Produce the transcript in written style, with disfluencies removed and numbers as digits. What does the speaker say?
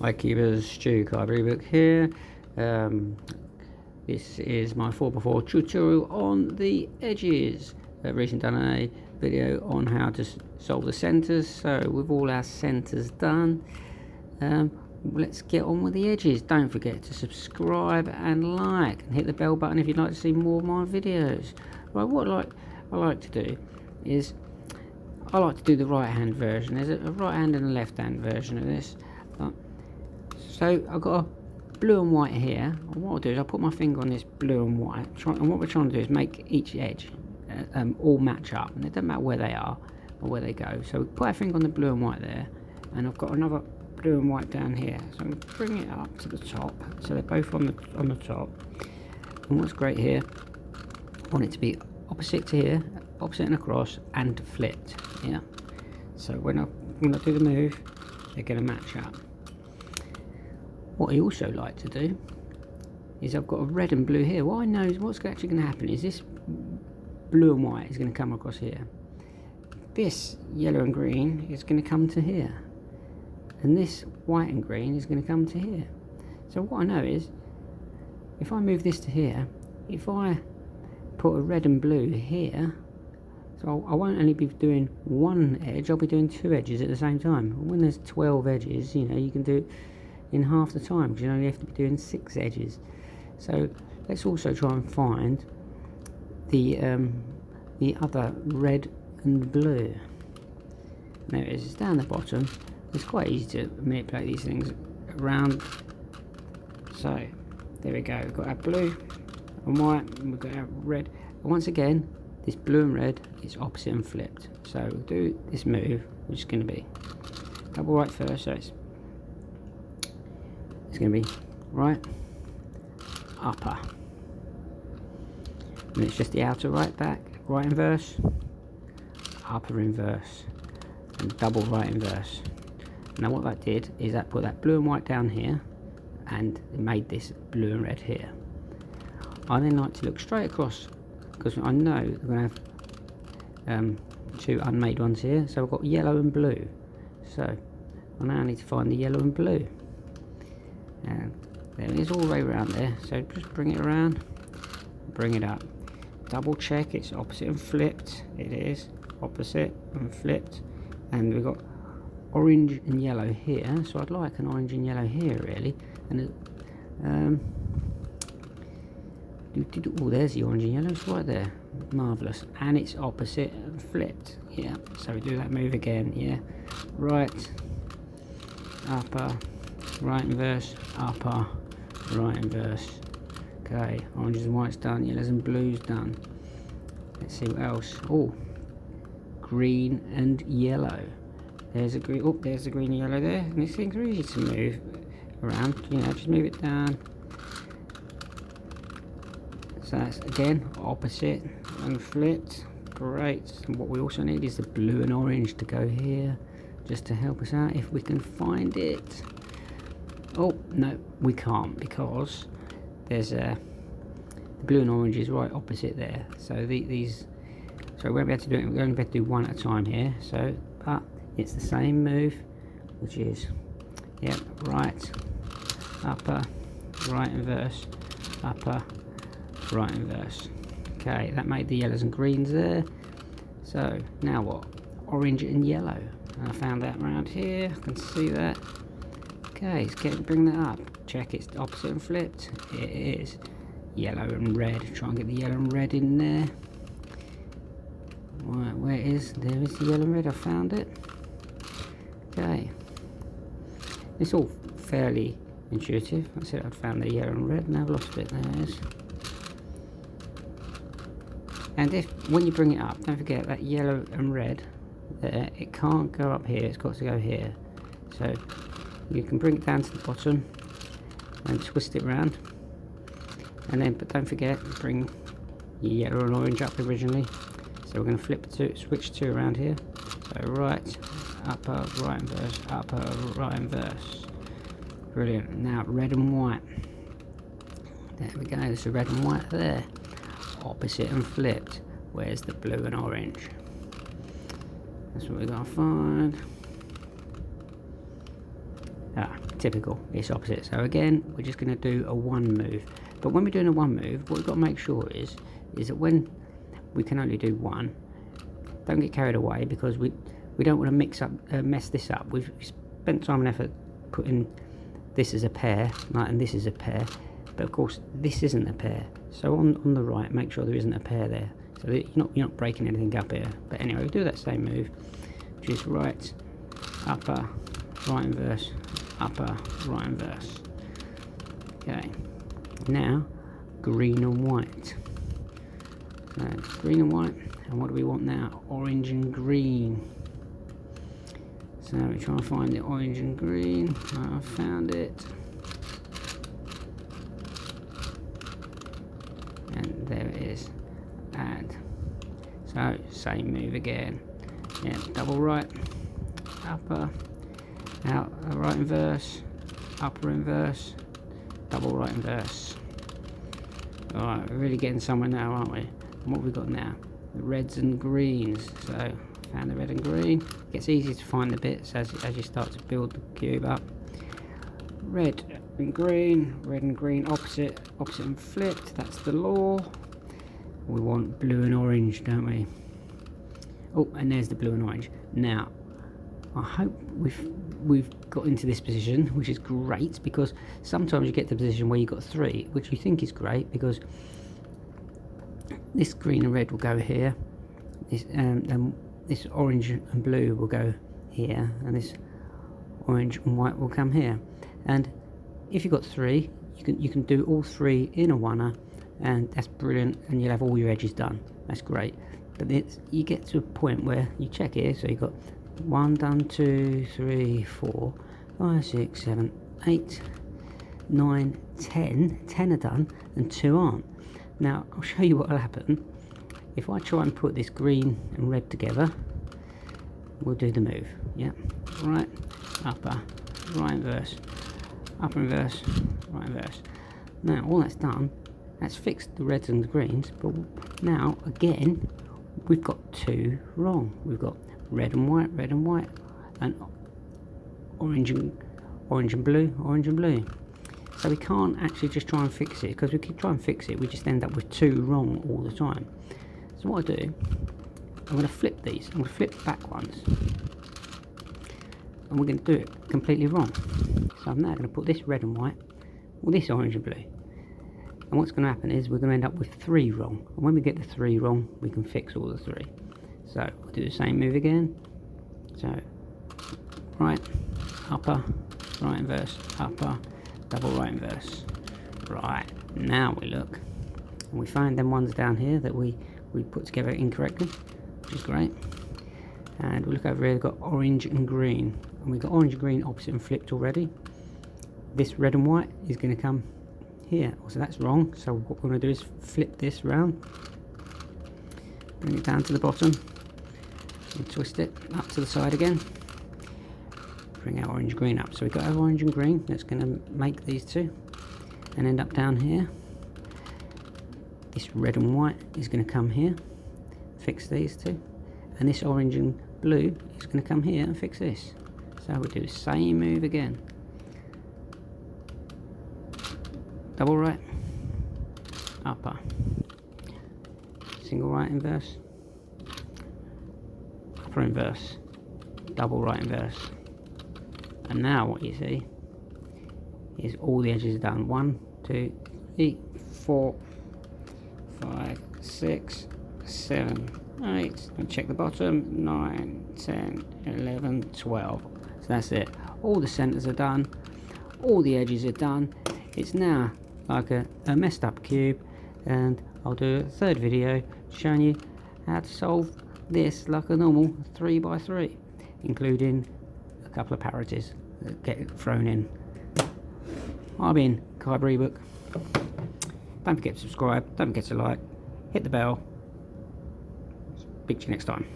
Hi Keepers, Stu Card Rubik here. This is my 4x4 tutorial on the edges. I've recently done a video on how to solve the centers. So with all our centers done, let's get on with the edges. Don't forget to subscribe and like, and hit the bell button if you'd like to see more of my videos. Right, what I like to do is I like to do the right hand version. There's a right hand and a left hand version of this. So I've got a blue and white here. And what I'll do is I'll put my finger on this blue and white, and what we're trying to do is make each edge all match up, and it doesn't matter where they are or where they go. So we put our finger on the blue and white there, and I've got another blue and white down here. So I'm going to bring it up to the top, so they're both on the top. And what's great here, I want it to be opposite to here, opposite and across, and flipped. Yeah. So when I do the move, they're going to match up. What I also like to do is I've got a red and blue here. What I know is what's actually going to happen is this blue and white is going to come across here. This yellow and green is going to come to here. And this white and green is going to come to here. So what I know is, if I move this to here, if I put a red and blue here, so I won't only be doing one edge, I'll be doing two edges at the same time. When there's 12 edges, you know, you can do it in half the time, because you only have to be doing 6 edges. So let's also try and find the other red and blue. There it is. It's down the bottom. It's quite easy to manipulate these things around. So there we go. We've got our blue and white, and we've got our red. And once again, this blue and red is opposite and flipped. So we'll do this move, which is going to be double right first. So it's going to be right, upper, and it's just the outer right back, right inverse, upper inverse, and double right inverse. Now what that did is that put that blue and white down here, and it made this blue and red here. I then like to look straight across, because I know we're going to have two unmade ones here. So I've got yellow and blue, so I now need to find the yellow and blue. And there it is, all the way around there. So just bring it around, bring it up, double check it's opposite and flipped. It is opposite and flipped, and we've got orange and yellow here, so I'd like an orange and yellow here really. And oh, there's the orange and yellow, it's right there, marvellous, and it's opposite and flipped. Yeah, so we do that move again. Yeah, right, upper, right inverse, upper, right inverse. Okay, oranges and whites done, yellows and blues done. Let's see what else. Oh, green and yellow. There's a green. Oh, there's the green and yellow there. And these things are easy to move around. You know, just move it down. So that's again opposite and flipped. Great. And what we also need is the blue and orange to go here, just to help us out if we can find it. Oh no, we can't, because there's the blue and orange is right opposite there. So these, so we won't be able to do it. We're only able to do one at a time here. So, but it's the same move, which is, yeah, right, upper, right inverse, upper, right inverse. Okay, that made the yellows and greens there. So now what? Orange and yellow. And I found that around here. I can see that. Okay, let's bring that up. Check it's opposite and flipped. It is yellow and red. Try and get the yellow and red in there. Right, where it is? There is the yellow and red. I found it. Okay. It's all fairly intuitive. I said I'd found the yellow and red, and I've lost it. There it is. And when you bring it up, don't forget that yellow and red there. It can't go up here. It's got to go here. So you can bring it down to the bottom and twist it around, and then, but don't forget, bring your yellow and orange up originally. So we're going to switch two around here. So right, upper, right inverse, upper, right inverse. Brilliant. Now red and white. There we go. There's the red and white there. Opposite and flipped. Where's the blue and orange? That's what we're going to find. typical, it's opposite. So again, we're just going to do a one move. But when we're doing a one move, what we've got to make sure is that when we can only do one, don't get carried away, because we don't want to mess this up. We've spent time and effort putting this as a pair, right, and this is a pair, but of course this isn't a pair. So on the right, make sure there isn't a pair there, so that you're not breaking anything up here. But anyway, we'll do that same move, which is right, upper, right inverse, upper, right inverse. Okay, now green and white. So green and white, and what do we want now? Orange and green. So we try and find the orange and green. I found it, and there it is. Add. So same move again. Yeah, double right, upper, out, right inverse, upper inverse, double right inverse. Alright, we're really getting somewhere now, aren't we? And what have we got now? The reds and greens. So found the red and green. It gets easier to find the bits as you start to build the cube up. Red and green, opposite and flipped. That's the law. We want blue and orange, don't we? Oh, and there's the blue and orange. Now, I hope we've got into this position, which is great, because sometimes you get to the position where you've got three, which you think is great, because this green and red will go here, this orange and blue will go here, and this orange and white will come here. And if you've got three, you can do all three in a oneer, and that's brilliant, and you'll have all your edges done. That's great. But you get to a point where you check here, so you've got 1 done, 2, 3, 4, 5, 6, 7, 8, 9, 10. 10 are done, and 2 aren't. Now I'll show you what will happen if I try and put this green and red together. We'll do the move. Yeah, right, upper, right inverse, upper inverse, right inverse. Now all that's done, that's fixed the reds and the greens. But now again, we've got 2 wrong. We've got red and white, and orange and blue. So we can't actually just try and fix it, because we keep trying to fix it, we just end up with 2 wrong all the time. So what I do, I'm going to flip these. I'm going to flip back ones, and we're going to do it completely wrong. So I'm now going to put this red and white, or this orange and blue. And what's going to happen is we're going to end up with 3 wrong. And when we get the 3 wrong, we can fix all the 3. So we'll do the same move again. So right, upper, right inverse, upper, double right inverse. Right, now we look, and we find them ones down here that we put together incorrectly, which is great. And we look over here, we've got orange and green, and we've got orange and green opposite and flipped already. This red and white is going to come here, so that's wrong. So what we're going to do is flip this round, bring it down to the bottom, and twist it up to the side again. Bring our orange and green up. So we've got our orange and green. That's going to make these 2 and end up down here. This red and white is going to come here, fix these 2, and this orange and blue is going to come here and fix this. So we do the same move again. Double right, upper, single right inverse, upper inverse, double right inverse. And now what you see is all the edges are done. 1, 2, 3, 4, 5, 6, 7, 8, and check the bottom, 9, 10, 11, 12. So that's it. All the centers are done, all the edges are done. It's now like a messed up cube, and I'll do a third video showing you how to solve this like a normal 3x3, including a couple of parities that get thrown in. I've been Rubik. Don't forget to subscribe, don't forget to like, hit the bell. Speak to you next time.